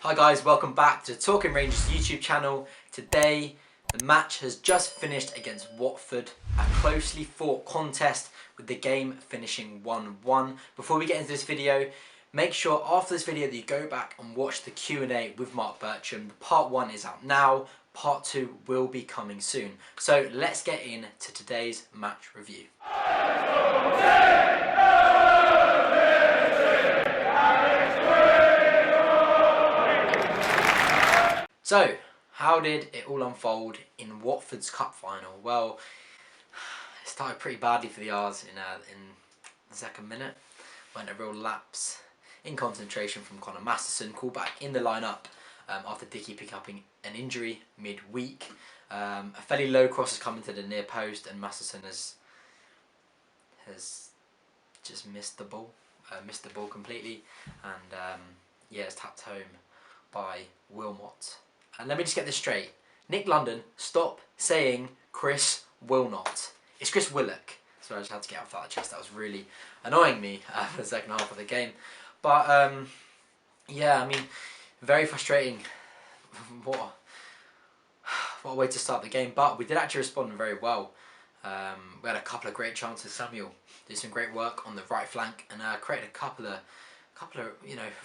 Hi guys, welcome back to Talking Rangers YouTube channel. Today the match has just finished against Watford, a closely fought contest with the game finishing 1-1. Before we get into this video, make sure after this video that you go back and watch the Q&A with Mark Bircham. Part 1 is out now, part 2 will be coming soon. So let's get into today's match review. So, how did it all unfold in Watford's cup final? Well, it started pretty badly for the R's in the second minute. Went a real lapse in concentration from Connor Masterson, called back in the lineup after Dickey picked up an injury midweek. A fairly low cross has come into the near post, and Masterson has just missed the ball completely, and it's tapped home by Wilmot. And let me just get this straight. Nick London, stop saying Chris Wilnot. It's Chris Willock. So I just had to get off that chest. That was really annoying me for the second half of the game. But yeah, I mean, very frustrating. What a way to start the game. But we did actually respond very well. We had a couple of great chances. Samuel did some great work on the right flank and created a couple of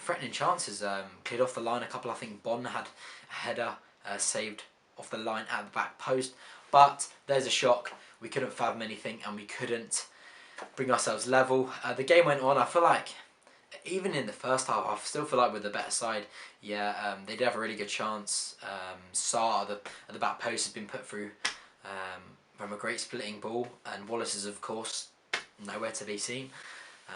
threatening chances. Cleared off the line a couple. I think Bon had a header saved off the line at the back post, but there's a shock. We couldn't fathom anything and we couldn't bring ourselves level. The game went on. I feel like even in the first half, I still feel like we're the better side. Yeah, they did have a really good chance. Sarr at the back post has been put through from a great splitting ball, and Wallace is of course nowhere to be seen.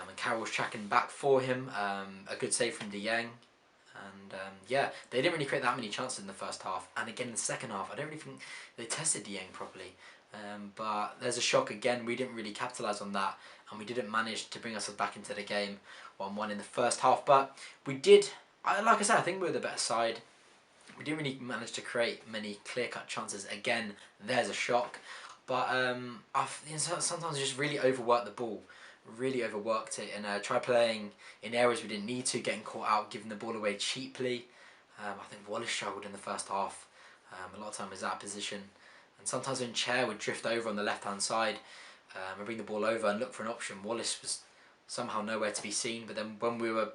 And Carroll's tracking back for him. A good save from De Jong. And yeah, they didn't really create that many chances in the first half. And again in the second half, I don't really think they tested De Jong properly. But there's a shock again. We didn't really capitalise on that. And we didn't manage to bring ourselves back into the game 1-1 in the first half. But we did, like I said, I think we were the better side. We didn't really manage to create many clear-cut chances. Again, there's a shock. But sometimes I just really overworked the ball. Really overworked it and tried playing in areas we didn't need to, getting caught out, giving the ball away cheaply. I think Wallace struggled in the first half. A lot of time was out of position, and sometimes when Chair would drift over on the left hand side and bring the ball over and look for an option, Wallace was somehow nowhere to be seen. But then when we were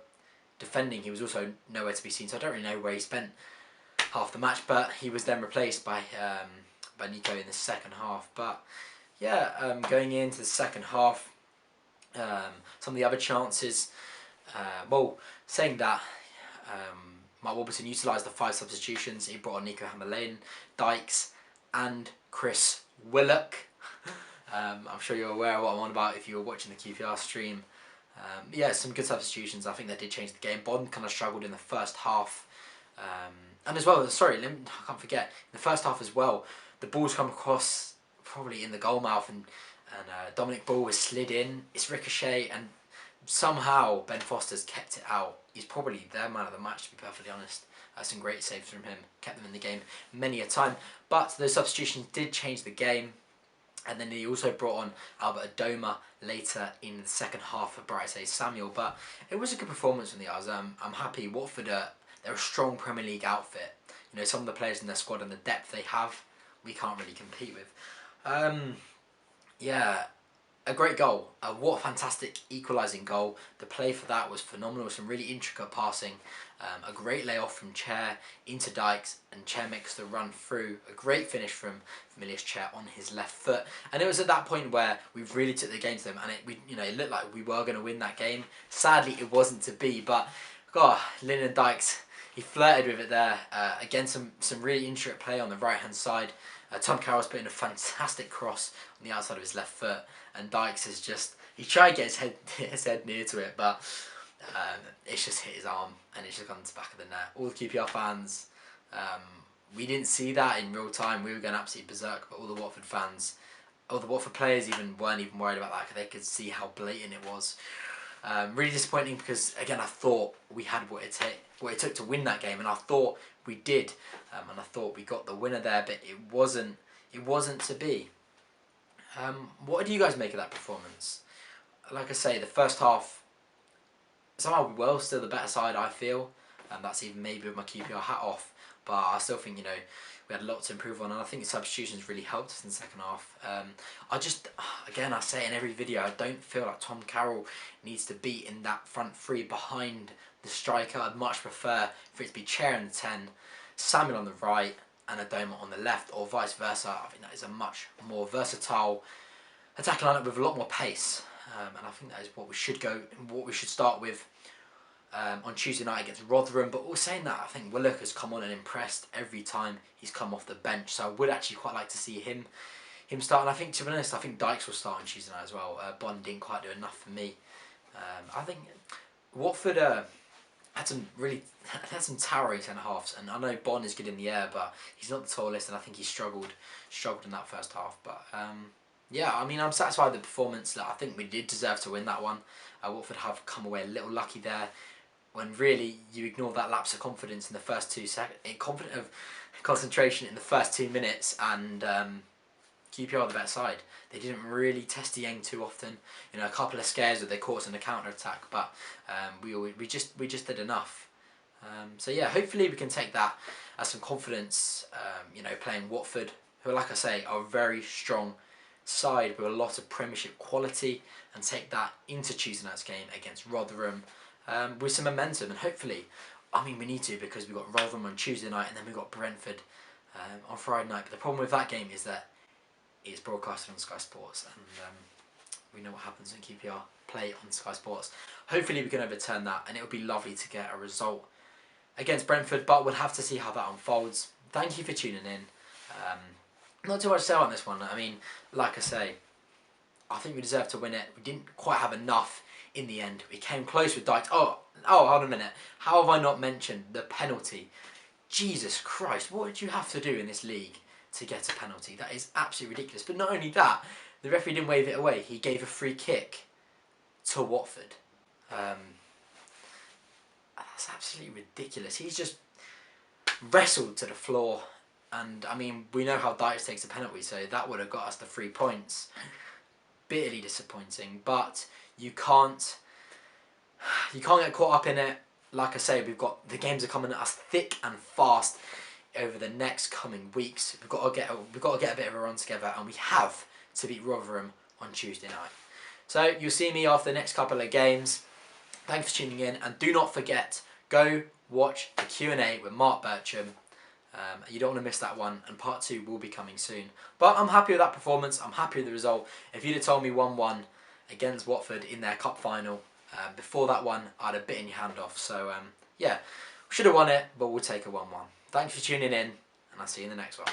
defending, he was also nowhere to be seen, so I don't really know where he spent half the match, but he was then replaced by Nico in the second half. But yeah, going into the second half, some of the other chances, saying that, Mark Warburton utilised the 5 substitutions. He brought on Nico Hammerlane, Dykes and Chris Willock. I'm sure you're aware of what I'm on about if you were watching the QPR stream. Yeah, some good substitutions. I think they did change the game. Bond kind of struggled in the first half. And as well, sorry, I can't forget, in the first half as well, the ball's come across probably in the goal mouth, and Dominic Ball was slid in, it's ricochet, and somehow Ben Foster's kept it out. He's probably their man of the match, to be perfectly honest. Some great saves from him, kept them in the game many a time. But those substitutions did change the game, and then he also brought on Albert Adoma later in the second half for Bright Samuel. But it was a good performance from the R's. I'm happy. Watford, they're a strong Premier League outfit. You know, some of the players in their squad and the depth they have, we can't really compete with. Yeah, a great goal. What a fantastic equalising goal. The play for that was phenomenal. Some really intricate passing. A great layoff from Chair into Dykes, and Chair makes the run through. A great finish from Milius Chair on his left foot. And it was at that point where we really took the game to them, and it looked like we were going to win that game. Sadly, it wasn't to be, but God, Lyndon Dykes, he flirted with it there. Again, some really intricate play on the right hand side. Tom Carroll's put in a fantastic cross on the outside of his left foot, and Dykes is he tried to get his head near to it, but it's just hit his arm and it's just gone to the back of the net. All the QPR fans, we didn't see that in real time. We were going absolutely berserk, but all the Watford fans, all the Watford players weren't even worried about that, because they could see how blatant it was. Really disappointing, because again I thought we had what it took to win that game, and I thought we did, and I thought we got the winner there, but it wasn't to be. What do you guys make of that performance? Like I say, the first half, somehow we were still the better side, I feel. That's even maybe with my QPR hat off. But I still think, you know, we had a lot to improve on, and I think the substitutions really helped us in the second half. I just, again, I say it in every video, I don't feel like Tom Carroll needs to be in that front three behind the striker. I'd much prefer for it to be Chair in the 10, Samuel on the right, and Adoma on the left, or vice versa. I think that is a much more versatile attacking lineup with a lot more pace, and I think that is what we should start with on Tuesday night against Rotherham. But all saying that, I think Willock has come on and impressed every time he's come off the bench, so I would actually quite like to see him start. And I think, to be honest, I think Dykes will start on Tuesday night as well. Bond didn't quite do enough for me. I think Watford had some towering centre halves, and I know Bond is good in the air, but he's not the tallest, and I think he struggled in that first half. But yeah, I mean, I'm satisfied with the performance. I think we did deserve to win that one. Watford have come away a little lucky there, when really you ignore that lapse of confidence in the first 2 seconds, confident of concentration in the first 2 minutes, and QPR the better side. They didn't really test the Yang too often. You know, a couple of scares where they caught us in the counter attack, but we just did enough. So yeah, hopefully we can take that as some confidence. You know, playing Watford, who, like I say, are a very strong side with a lot of Premiership quality, and take that into Tuesday night's game against Rotherham with some momentum. And hopefully, I mean, we need to, because we've got Rotherham on Tuesday night, and then we've got Brentford on Friday night. But the problem with that game is that it's broadcasted on Sky Sports, and we know what happens when QPR play on Sky Sports. Hopefully we can overturn that, and it would be lovely to get a result against Brentford, but we'll have to see how that unfolds. Thank you for tuning in. Not too much to say on this one. I mean, like I say, I think we deserve to win it. We didn't quite have enough in the end. We came close with Dykes. Oh, hold on a minute. How have I not mentioned the penalty? Jesus Christ, what did you have to do in this league to get a penalty? That is absolutely ridiculous. But not only that, the referee didn't wave it away. He gave a free kick to Watford. That's absolutely ridiculous. He's just wrestled to the floor. And, I mean, we know how Dykes takes a penalty, so that would have got us the 3 points. Bitterly disappointing, but you can't get caught up in it. Like I say, the games are coming at us thick and fast over the next coming weeks. We've got to get a bit of a run together, and we have to beat Rotherham on Tuesday night. So you'll see me after the next couple of games. Thanks for tuning in, and do not forget, go watch the Q&A with Mark Bircham. You don't want to miss that one, and part 2 will be coming soon. But I'm happy with that performance. I'm happy with the result. If you'd have told me 1-1 against Watford in their cup final before that one, I'd have bitten your hand off. So yeah, we should have won it, but we'll take a 1-1. Thanks for tuning in, and I'll see you in the next one.